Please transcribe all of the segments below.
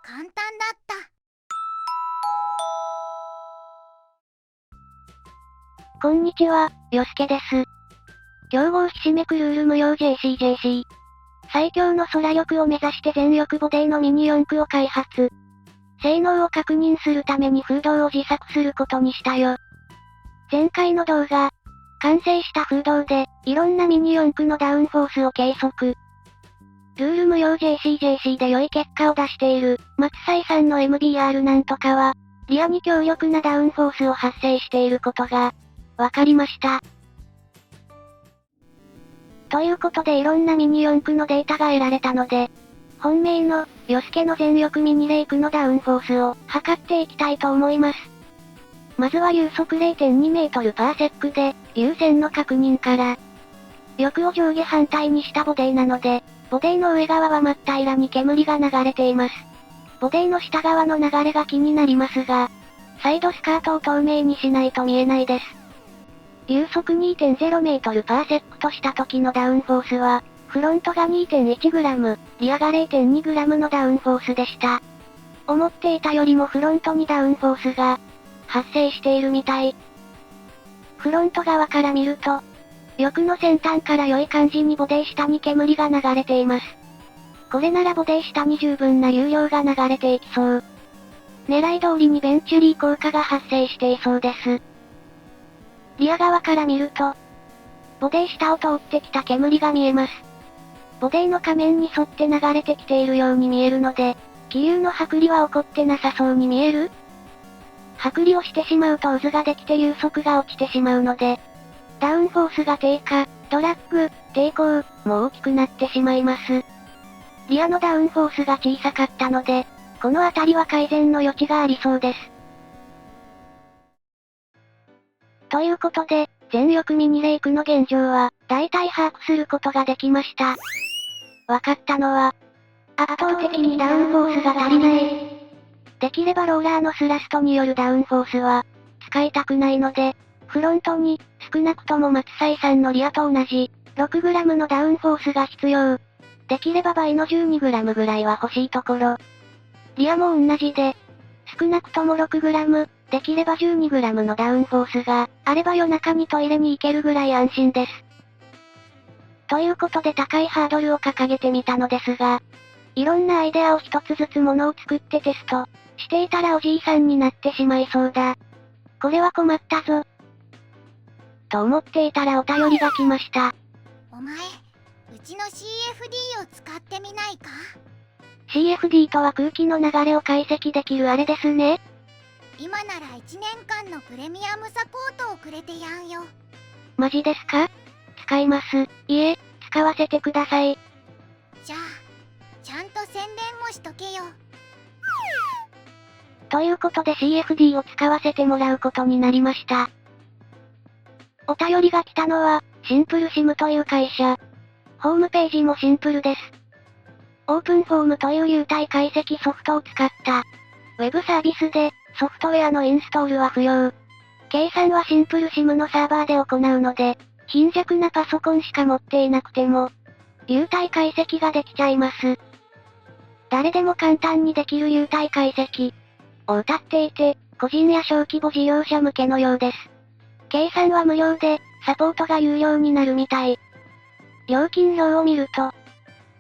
簡単だった。こんにちは、よすけです。競合ひしめくルール無用 JCJC。最強の空力を目指して全力ボディのミニ四駆を開発。性能を確認するために風洞を自作することにしたよ。前回の動画、完成した風洞で、いろんなミニ四駆のダウンフォースを計測。ルール無用 JCJC で良い結果を出している、松斎さんの MBR なんとかは、リアに強力なダウンフォースを発生していることが、わかりました。ということでいろんなミニ四駆のデータが得られたので、本命の、ヨスケの全力ミニレイクのダウンフォースを、測っていきたいと思います。まずは流速 0.2 メートルパーセックで、流線の確認から。翼を上下反対にしたボディなので、ボディの上側は真っ平らに煙が流れています。ボディの下側の流れが気になりますが、サイドスカートを透明にしないと見えないです。流速 2.0 メートルパーセックとした時のダウンフォースは、フロントが 2.1 グラム、リアが 0.2 グラムのダウンフォースでした。思っていたよりもフロントにダウンフォースが、発生しているみたい。フロント側から見ると、翼の先端から良い感じにボディ下に煙が流れています。これならボディ下に十分な流量が流れていきそう。狙い通りにベンチュリー効果が発生していそうです。リア側から見ると、ボディ下を通ってきた煙が見えます。ボディの仮面に沿って流れてきているように見えるので、気流の剥離は起こってなさそうに見える？剥離をしてしまうと渦ができて流速が落ちてしまうので、ダウンフォースが低下、ドラッグ、抵抗、も大きくなってしまいます。リアのダウンフォースが小さかったので、このあたりは改善の余地がありそうです。ということで、全力ミニレイクの現状は、大体把握することができました。わかったのは、圧倒的にダウンフォースが足りない。できればローラーのスラストによるダウンフォースは、使いたくないので、フロントに、少なくとも松斎さんのリアと同じ、6g のダウンフォースが必要。できれば倍の 12g ぐらいは欲しいところ。リアも同じで、少なくとも 6g、できれば 12g のダウンフォースが、あれば夜中にトイレに行けるぐらい安心です。ということで高いハードルを掲げてみたのですが、いろんなアイデアを一つずつものを作ってテスト、していたらおじいさんになってしまいそうだ。これは困ったぞ。と思っていたらお便りが来ました。お前、うちの CFD を使ってみないか？ CFD とは空気の流れを解析できるあれですね。今なら1年間のプレミアムサポートをくれてやんよ。マジですか？使います。いえ、使わせてください。じゃあ、ちゃんと宣伝もしとけよ。ということで CFD を使わせてもらうことになりました。お便りが来たのは、シンプルシムという会社。ホームページもシンプルです。オープンフォームという流体解析ソフトを使った、ウェブサービスで、ソフトウェアのインストールは不要。計算はシンプルシムのサーバーで行うので、貧弱なパソコンしか持っていなくても、流体解析ができちゃいます。誰でも簡単にできる流体解析を謳っていて、個人や小規模事業者向けのようです。計算は無料で、サポートが有料になるみたい。料金表を見ると、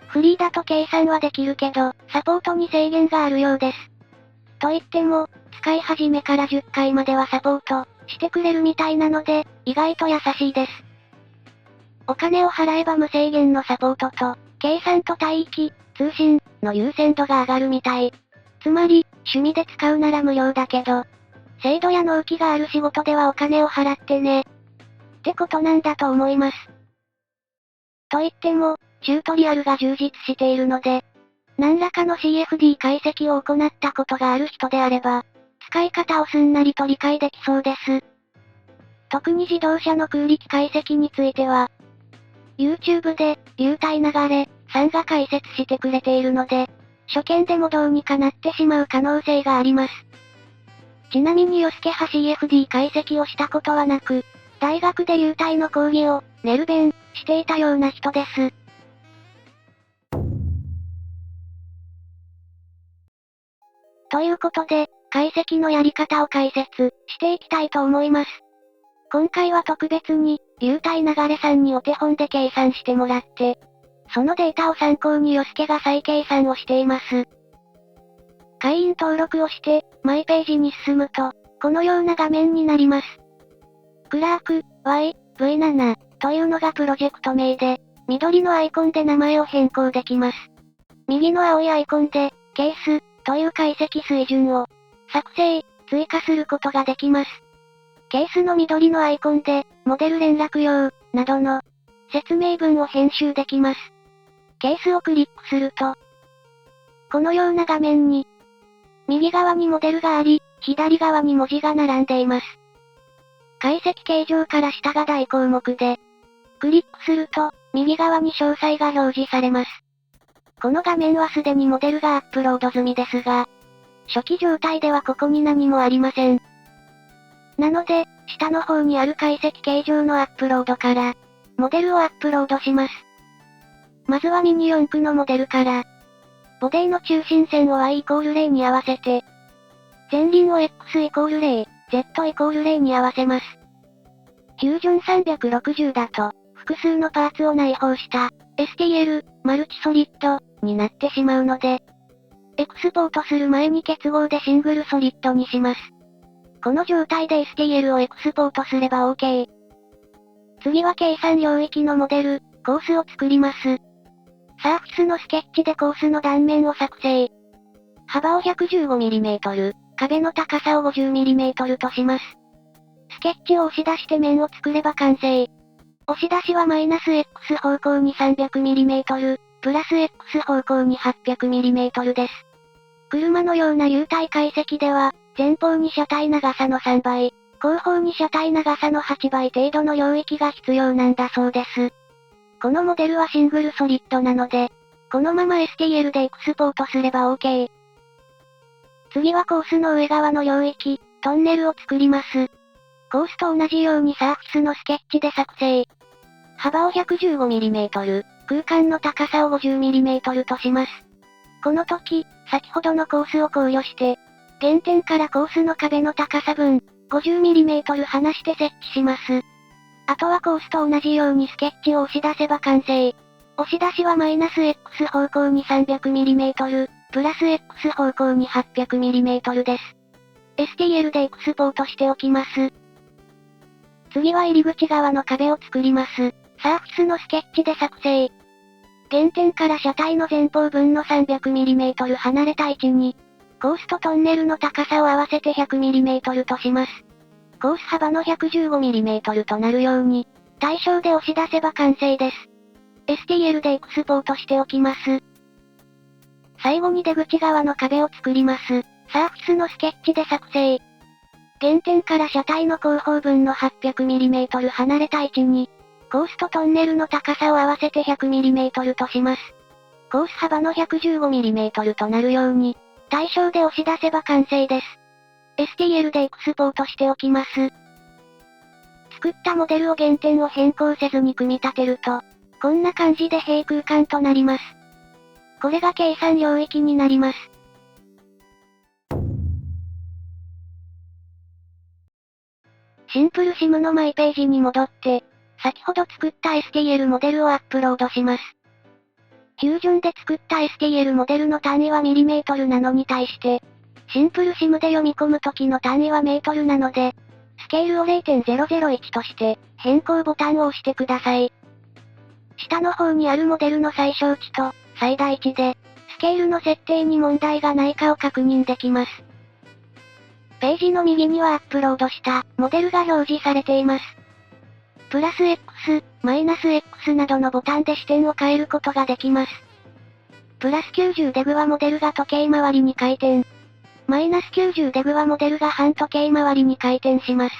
フリーだと計算はできるけど、サポートに制限があるようです。と言っても、使い始めから10回まではサポートしてくれるみたいなので、意外と優しいです。お金を払えば無制限のサポートと、計算と帯域、通信の優先度が上がるみたい。つまり、趣味で使うなら無料だけど、制度や納期がある仕事ではお金を払ってね。ってことなんだと思います。と言っても、チュートリアルが充実しているので、何らかの CFD 解析を行ったことがある人であれば、使い方をすんなりと理解できそうです。特に自動車の空力解析については、YouTube で、流体流れ、さんが解説してくれているので、初見でもどうにかなってしまう可能性があります。ちなみにヨスケは CFD 解析をしたことはなく、大学で流体の講義を、ネル勉、していたような人です。ということで、解析のやり方を解説していきたいと思います。今回は特別に、流体流れさんにお手本で計算してもらって、そのデータを参考にヨスケが再計算をしています。会員登録をして、マイページに進むと、このような画面になります。クラーク、YV7 というのがプロジェクト名で、緑のアイコンで名前を変更できます。右の青いアイコンで、ケースという解析水準を作成、追加することができます。ケースの緑のアイコンで、モデル連絡用などの説明文を編集できます。ケースをクリックすると、このような画面に、右側にモデルがあり、左側に文字が並んでいます。解析形状から下が大項目で、クリックすると、右側に詳細が表示されます。この画面はすでにモデルがアップロード済みですが、初期状態ではここに何もありません。なので、下の方にある解析形状のアップロードから、モデルをアップロードします。まずはミニ四駆のモデルから、ボディの中心線を y=0 に合わせて、前輪を x=0、z=0 に合わせます。フュージョン360だと、複数のパーツを内包した、STL、マルチソリッド、になってしまうので、エクスポートする前に結合でシングルソリッドにします。この状態で STL をエクスポートすれば OK。次は計算領域のモデル、コースを作ります。サーフィスのスケッチでコースの断面を作成。幅を 115mm、壁の高さを 50mm とします。スケッチを押し出して面を作れば完成。押し出しはマイナス X 方向に 300mm、プラス X 方向に 800mm です。車のような流体解析では、前方に車体長さの3倍、後方に車体長さの8倍程度の領域が必要なんだそうです。このモデルはシングルソリッドなので、このまま STL でエクスポートすれば OK。次はコースの上側の領域、トンネルを作ります。コースと同じようにサーフィスのスケッチで作成。幅を 115mm、空間の高さを 50mm とします。この時、先ほどのコースを考慮して、原点からコースの壁の高さ分、50mm 離して設置します。あとはコースと同じようにスケッチを押し出せば完成。押し出しはマイナス X 方向に 300mm、プラス X 方向に 800mm です。STL でエクスポートしておきます。次は入り口側の壁を作ります。サーフィスのスケッチで作成。原点から車体の前方分の 300mm 離れた位置に、コースとトンネルの高さを合わせて 100mm とします。コース幅の 115mm となるように、対象で押し出せば完成です。STL でエクスポートしておきます。最後に出口側の壁を作ります。サーフィスのスケッチで作成。原点から車体の後方分の 800mm 離れた位置に、コースとトンネルの高さを合わせて 100mm とします。コース幅の 115mm となるように、対象で押し出せば完成です。STL でエクスポートしておきます。作ったモデルを原点を変更せずに組み立てると、こんな感じで平空間となります。これが計算領域になります。シンプルシムのマイページに戻って、先ほど作った STL モデルをアップロードします。フュージョンで作った STL モデルの単位はミリメートルなのに対して、シンプルシムで読み込む時の単位はメートルなので、スケールを 0.001 として、変更ボタンを押してください。下の方にあるモデルの最小値と最大値で、スケールの設定に問題がないかを確認できます。ページの右にはアップロードしたモデルが表示されています。プラス X、マイナス X などのボタンで視点を変えることができます。プラス90デグはモデルが時計回りに回転。マイナス90デグはモデルが半時計回りに回転します。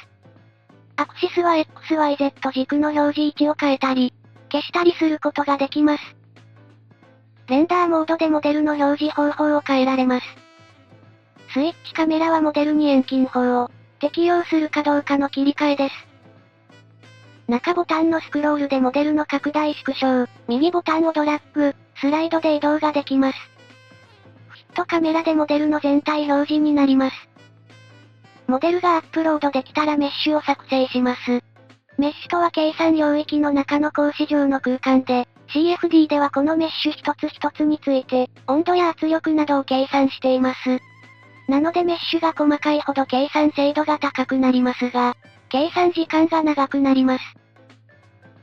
アクシスは XYZ 軸の表示位置を変えたり、消したりすることができます。レンダーモードでモデルの表示方法を変えられます。スイッチカメラはモデルに遠近法を適用するかどうかの切り替えです。中ボタンのスクロールでモデルの拡大縮小、右ボタンをドラッグ、スライドで移動ができます。フィットカメラでモデルの全体表示になります。モデルがアップロードできたらメッシュを作成します。メッシュとは計算領域の中の格子状の空間で、CFD ではこのメッシュ一つ一つについて、温度や圧力などを計算しています。なのでメッシュが細かいほど計算精度が高くなりますが、計算時間が長くなります。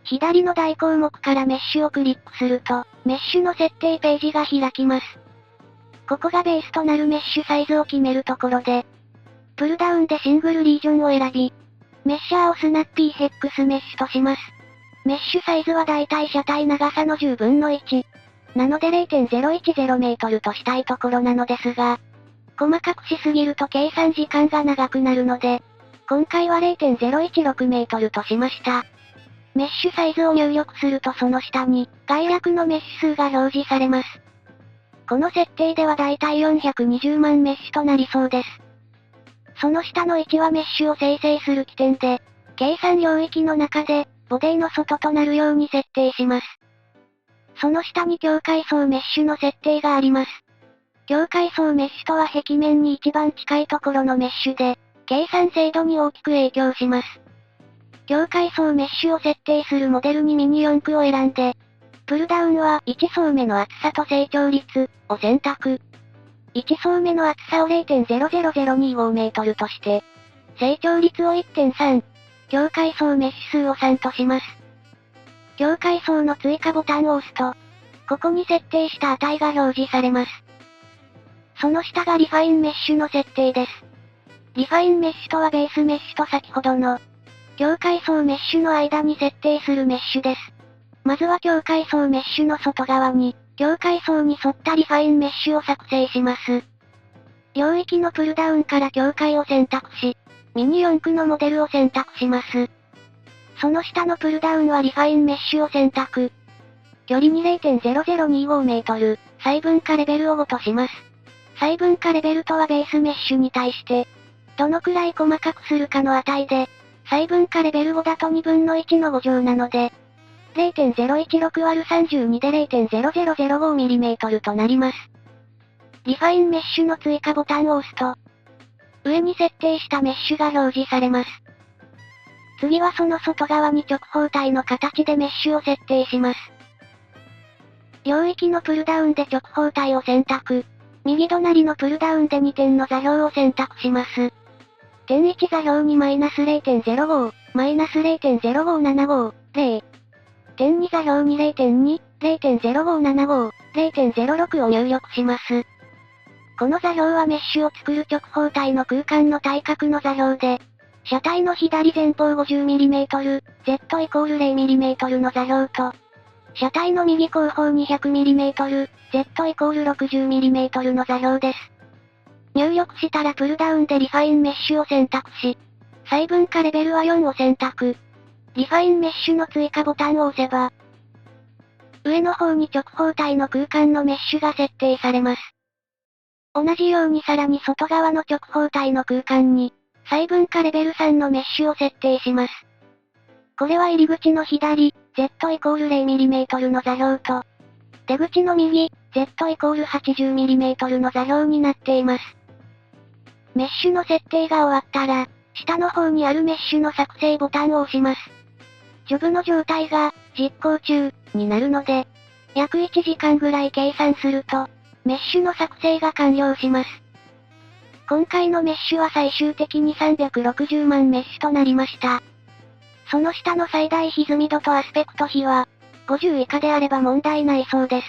左の大項目からメッシュをクリックすると、メッシュの設定ページが開きます。ここがベースとなるメッシュサイズを決めるところで、プルダウンでシングルリージョンを選び、メッシャーをスナッピーヘックスメッシュとします。メッシュサイズはだいたい車体長さの10分の1。なので 0.010 メートルとしたいところなのですが、細かくしすぎると計算時間が長くなるので、今回は 0.016 メートルとしました。メッシュサイズを入力するとその下に、概略のメッシュ数が表示されます。この設定ではだいたい420万メッシュとなりそうです。その下の1はメッシュを生成する起点で、計算領域の中で、ボディの外となるように設定します。その下に境界層メッシュの設定があります。境界層メッシュとは壁面に一番近いところのメッシュで、計算精度に大きく影響します。境界層メッシュを設定するモデルにミニ四駆を選んで、プルダウンは1層目の厚さと成長率を選択。1層目の厚さを 0.00025 メートルとして、成長率を 1.3、境界層メッシュ数を3とします。境界層の追加ボタンを押すと、ここに設定した値が表示されます。その下がリファインメッシュの設定です。リファインメッシュとはベースメッシュと先ほどの、境界層メッシュの間に設定するメッシュです。まずは境界層メッシュの外側に、境界層に沿ったリファインメッシュを作成します。領域のプルダウンから境界を選択し、ミニ四駆のモデルを選択します。その下のプルダウンはリファインメッシュを選択。距離に 0.0025 メートル、細分化レベルを5とします。細分化レベルとはベースメッシュに対して、どのくらい細かくするかの値で、細分化レベル5だと2分の1の5乗なので、0.016÷32 で 0.0005mm となります。リファインメッシュの追加ボタンを押すと、上に設定したメッシュが表示されます。次はその外側に直方体の形でメッシュを設定します。領域のプルダウンで直方体を選択。右隣のプルダウンで2点の座標を選択します。点1座標にマイナス 0.05、マイナス 0.05750、0。点2座標に 0.2、0.0575、0.06を入力します。この座標はメッシュを作る直方体の空間の対角の座標で、車体の左前方 50mm、Z イコール 0mm の座標と、車体の右後方 200mm、Z イコール 60mm の座標です。入力したらプルダウンでリファインメッシュを選択し、細分化レベルは4を選択。リファインメッシュの追加ボタンを押せば、上の方に直方体の空間のメッシュが設定されます。同じようにさらに外側の直方体の空間に、細分化レベル3のメッシュを設定します。これは入り口の左、Z イコール 0mm の座標と、出口の右、Z イコール 80mm の座標になっています。メッシュの設定が終わったら、下の方にあるメッシュの作成ボタンを押します。ジョブの状態が、実行中、になるので、約1時間ぐらい計算すると、メッシュの作成が完了します。今回のメッシュは最終的に360万メッシュとなりました。その下の最大歪み度とアスペクト比は、50以下であれば問題ないそうです。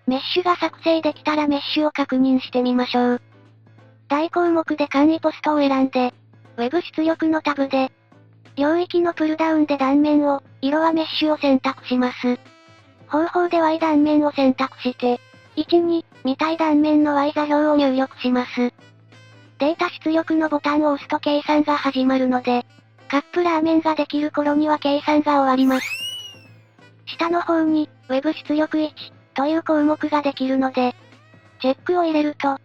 メッシュが作成できたらメッシュを確認してみましょう。大項目で簡易ポストを選んで、ウェブ出力のタブで、領域のプルダウンで断面を、色はメッシュを選択します。方法で Y 断面を選択して、1、2、見たい断面の Y 座標を入力します。データ出力のボタンを押すと計算が始まるので、カップラーメンができる頃には計算が終わります。下の方に、ウェブ出力1、という項目ができるので、チェックを入れると、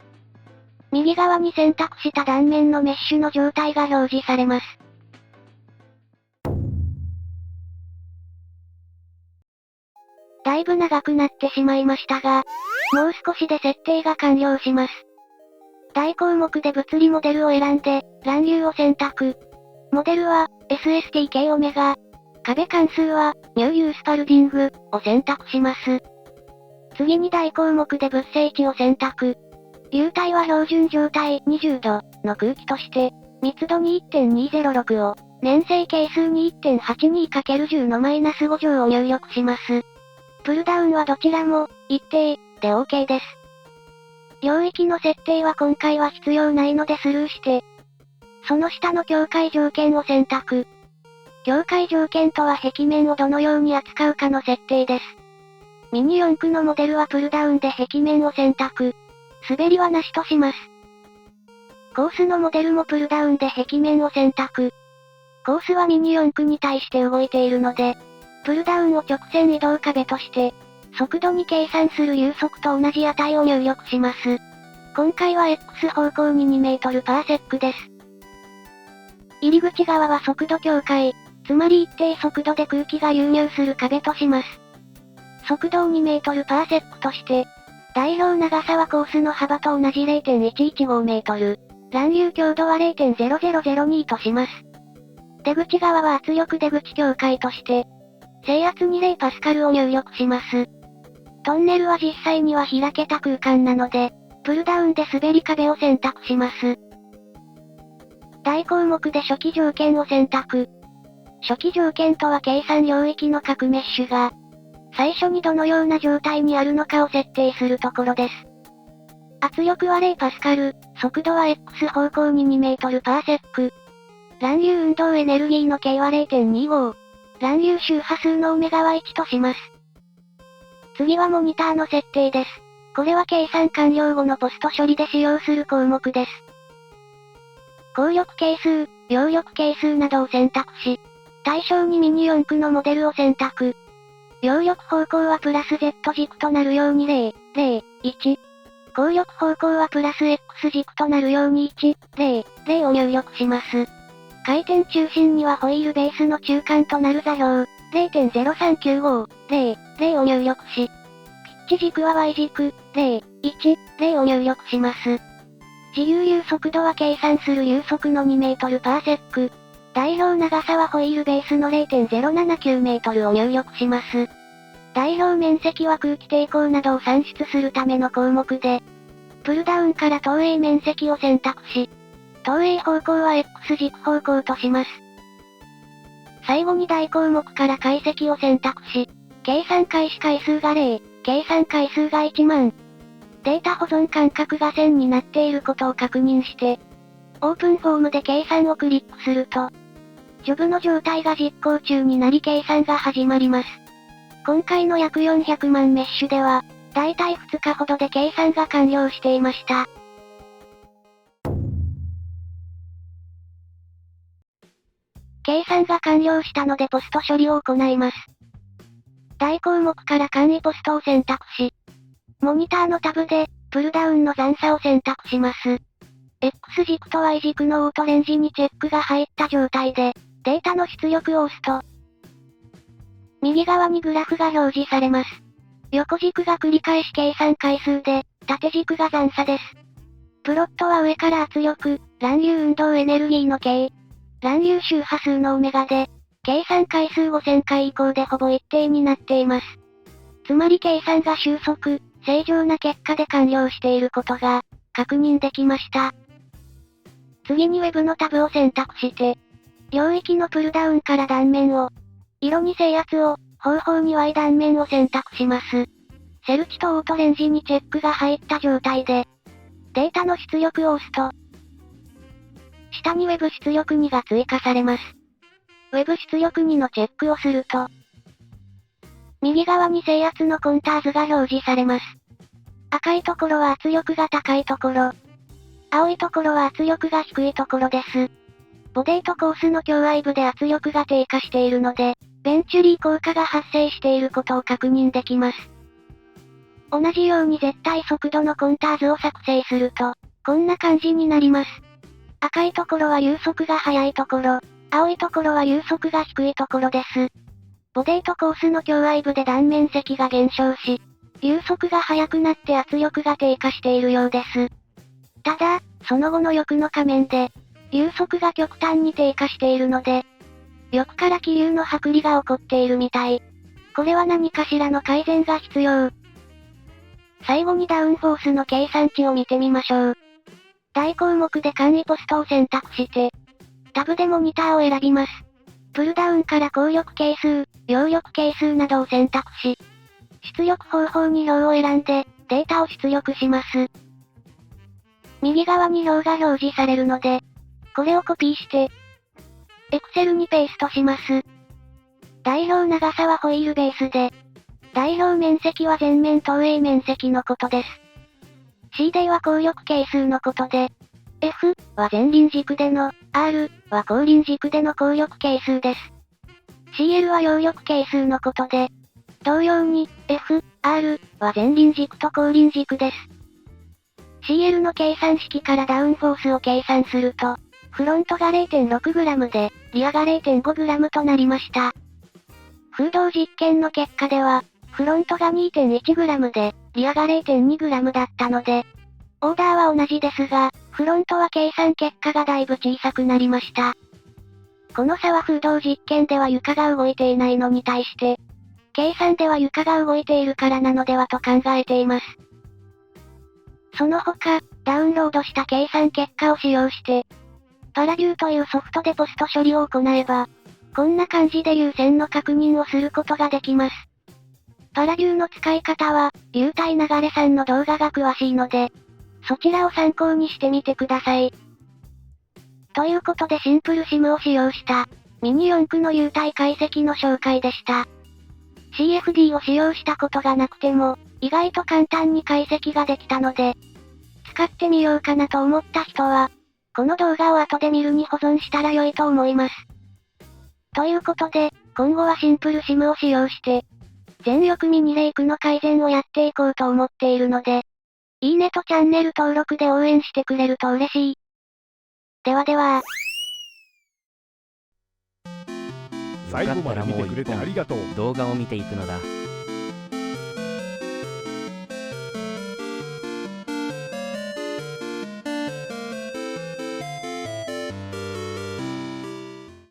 右側に選択した断面のメッシュの状態が表示されます。だいぶ長くなってしまいましたが、もう少しで設定が完了します。大項目で物理モデルを選んで、乱流を選択。モデルは、SSTK オメガ。壁関数は、ニューユースパルディングを選択します。次に大項目で物性値を選択。流体は標準状態20度の空気として、密度に 1.206 を、粘性係数に 1.82×10 の-5乗を入力します。プルダウンはどちらも、一定、で OK です。領域の設定は今回は必要ないのでスルーして、その下の境界条件を選択。境界条件とは壁面をどのように扱うかの設定です。ミニ四駆のモデルはプルダウンで壁面を選択。滑りはなしとします。コースのモデルもプルダウンで壁面を選択。コースはミニ四駆に対して動いているので、プルダウンを直線移動壁として、速度に計算する流速と同じ値を入力します。今回は X 方向に2メートルパーセックです。入り口側は速度境界、つまり一定速度で空気が流入する壁とします。速度を2メートルパーセックとして、代表長さはコースの幅と同じ 0.115 メートル、乱流強度は 0.0002 とします。出口側は圧力出口境界として、制圧20パスカルを入力します。トンネルは実際には開けた空間なので、プルダウンで滑り壁を選択します。大項目で初期条件を選択。初期条件とは計算領域の各メッシュが、最初にどのような状態にあるのかを設定するところです。圧力は0パスカル、速度は X 方向に2メートルパーセック。乱流運動エネルギーの径は 0.25。乱流周波数のオメガは1とします。次はモニターの設定です。これは計算完了後のポスト処理で使用する項目です。光力係数、揚力係数などを選択し、対象にミニ四駆のモデルを選択。揚力方向はプラス Z 軸となるように0、0、1。光力方向はプラス X 軸となるように1、0、0を入力します。回転中心にはホイールベースの中間となる座標、0.0395、0、0を入力し、ピッチ軸は Y 軸、0、1、0を入力します。自由流速度は計算する流速の2メートルパーセック。代表長さはホイールベースの 0.079 メートルを入力します。代表面積は空気抵抗などを算出するための項目で、プルダウンから投影面積を選択し、投影方向は X 軸方向とします。最後に大項目から解析を選択し、計算開始回数が0、計算回数が1万。データ保存間隔が1000になっていることを確認して、オープンフォームで計算をクリックすると、ジョブの状態が実行中になり計算が始まります。今回の約400万メッシュでは、だいたい2日ほどで計算が完了していました。計算が完了したのでポスト処理を行います。大項目から簡易ポストを選択し、モニターのタブで、プルダウンの残差を選択します。X 軸と Y 軸のオートレンジにチェックが入った状態で、データの出力を押すと、右側にグラフが表示されます。横軸が繰り返し計算回数で、縦軸が残差です。プロットは上から圧力、乱流運動エネルギーの径、乱流周波数のオメガで、計算回数5000回以降でほぼ一定になっています。つまり計算が収束、正常な結果で完了していることが、確認できました。次に Web のタブを選択して、領域のプルダウンから断面を、色に制圧を、方法に Y 断面を選択します。セル値とオートレンジにチェックが入った状態で、データの出力を押すと、下に Web 出力2が追加されます。Web 出力2のチェックをすると、右側に制圧のコンターズが表示されます。赤いところは圧力が高いところ。青いところは圧力が低いところです。ボディとコースの共愛部で圧力が低下しているので、ベンチュリー効果が発生していることを確認できます。同じように絶対速度のコンターズを作成すると、こんな感じになります。赤いところは流速が速いところ、青いところは流速が低いところです。ボディとコースの共愛部で断面積が減少し、流速が速くなって圧力が低下しているようです。ただ、その後の翼の仮面で、流速が極端に低下しているので、翼から気流の剥離が起こっているみたい。これは何かしらの改善が必要。最後にダウンフォースの計算値を見てみましょう。大項目で簡易ポストを選択して、タブでモニターを選びます。プルダウンから光力係数、揚力係数などを選択し、出力方法に表を選んで、データを出力します。右側に表が表示されるので、これをコピーして、Excel にペーストします。代表長さはホイールベースで、代表面積は全面投影面積のことです。CD は光力係数のことで、F は前輪軸での、R は後輪軸での光力係数です。CL は揚力係数のことで、同様に、F、R は前輪軸と後輪軸です。CL の計算式からダウンフォースを計算すると、フロントが 0.6g で、リアが 0.5g となりました。風洞実験の結果では、フロントが 2.1g で、リアが 0.2g だったので、オーダーは同じですが、フロントは計算結果がだいぶ小さくなりました。この差は風洞実験では床が動いていないのに対して、計算では床が動いているからなのではと考えています。その他、ダウンロードした計算結果を使用して、パラビューというソフトでポスト処理を行えば、こんな感じで流線の確認をすることができます。パラビューの使い方は、流体流れさんの動画が詳しいので、そちらを参考にしてみてください。ということでシンプルシムを使用した、ミニ四駆の流体解析の紹介でした。CFD を使用したことがなくても、意外と簡単に解析ができたので、使ってみようかなと思った人は、この動画を後で見るに保存したら良いと思います。ということで、今後はシンプルシムを使用して、全力ミニレイクの改善をやっていこうと思っているので、いいねとチャンネル登録で応援してくれると嬉しい。ではでは。最後まで見てくれてありがとう。動画を見ていくのだ。